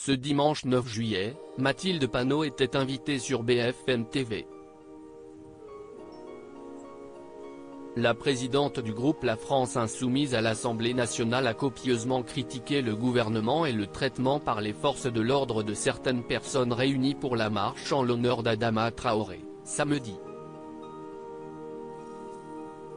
Ce dimanche 9 juillet, Mathilde Panot était invitée sur BFM TV. La présidente du groupe La France Insoumise à l'Assemblée nationale a copieusement critiqué le gouvernement et le traitement par les forces de l'ordre de certaines personnes réunies pour la marche en l'honneur d'Adama Traoré, samedi.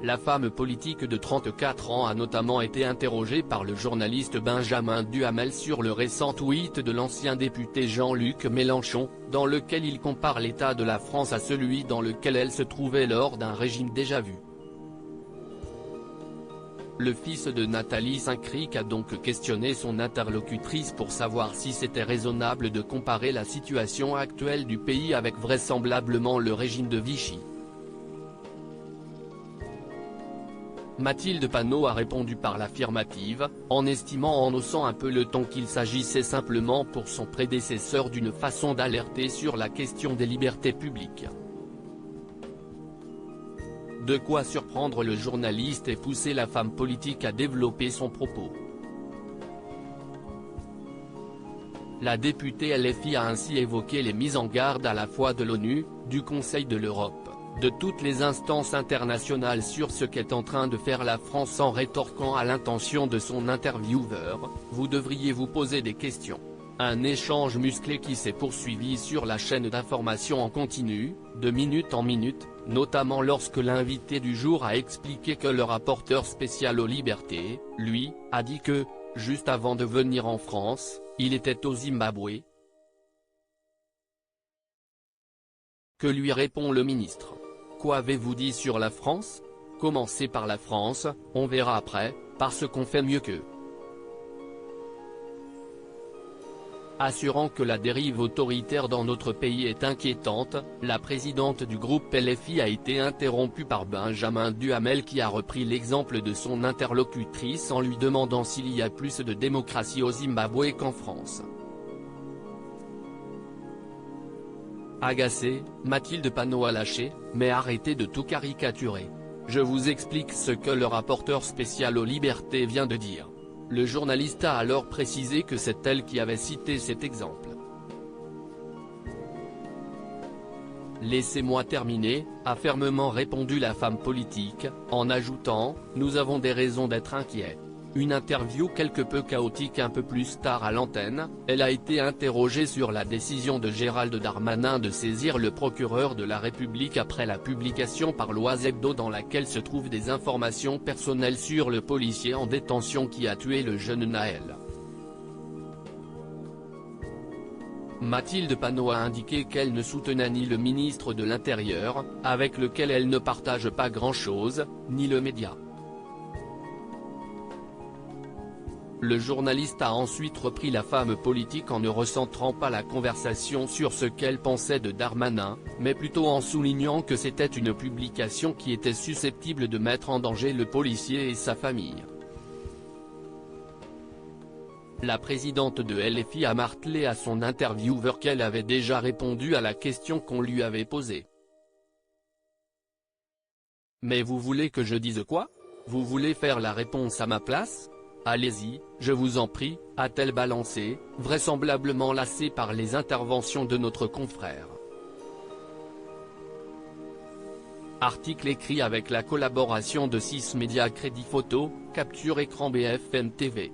La femme politique de 34 ans a notamment été interrogée par le journaliste Benjamin Duhamel sur le récent tweet de l'ancien député Jean-Luc Mélenchon, dans lequel il compare l'état de la France à celui dans lequel elle se trouvait lors d'un régime déjà vu. Le fils de Nathalie Saint-Cric a donc questionné son interlocutrice pour savoir si c'était raisonnable de comparer la situation actuelle du pays avec vraisemblablement le régime de Vichy. Mathilde Panot a répondu par l'affirmative, en estimant en haussant un peu le ton qu'il s'agissait simplement pour son prédécesseur d'une façon d'alerter sur la question des libertés publiques. De quoi surprendre le journaliste et pousser la femme politique à développer son propos. La députée LFI a ainsi évoqué les mises en garde à la fois de l'ONU, du Conseil de l'Europe, de toutes les instances internationales sur ce qu'est en train de faire la France en rétorquant à l'intention de son intervieweur, « Vous devriez vous poser des questions ». Un échange musclé qui s'est poursuivi sur la chaîne d'information en continu, de minute en minute, notamment lorsque l'invité du jour a expliqué que le rapporteur spécial aux libertés, lui, a dit que, juste avant de venir en France, il était au Zimbabwe. Que lui répond le ministre? Quoi avez-vous dit sur la France? Commencez par la France, on verra après, parce qu'on fait mieux qu'eux. Assurant que la dérive autoritaire dans notre pays est inquiétante, la présidente du groupe LFI a été interrompue par Benjamin Duhamel qui a repris l'exemple de son interlocutrice en lui demandant s'il y a plus de démocratie au Zimbabwe qu'en France. Agacée, Mathilde Panot a lâché, mais arrêtez de tout caricaturer. Je vous explique ce que le rapporteur spécial aux libertés vient de dire. Le journaliste a alors précisé que c'est elle qui avait cité cet exemple. Laissez-moi terminer, a fermement répondu la femme politique, en ajoutant « Nous avons des raisons d'être inquiets ». Une interview quelque peu chaotique un peu plus tard à l'antenne, elle a été interrogée sur la décision de Gérald Darmanin de saisir le procureur de la République après la publication par l'Oise Hebdo dans laquelle se trouvent des informations personnelles sur le policier en détention qui a tué le jeune Naël. Mathilde Panot a indiqué qu'elle ne soutenait ni le ministre de l'Intérieur, avec lequel elle ne partage pas grand-chose, ni le média. Le journaliste a ensuite repris la femme politique en ne recentrant pas la conversation sur ce qu'elle pensait de Darmanin, mais plutôt en soulignant que c'était une publication qui était susceptible de mettre en danger le policier et sa famille. La présidente de LFI a martelé à son intervieweur qu'elle avait déjà répondu à la question qu'on lui avait posée. Mais vous voulez que je dise quoi? Vous voulez faire la réponse à ma place? Allez-y, je vous en prie, a-t-elle balancé, vraisemblablement lassée par les interventions de notre confrère. Article écrit avec la collaboration de 6 médias Crédit Photo, Capture Écran BFM TV.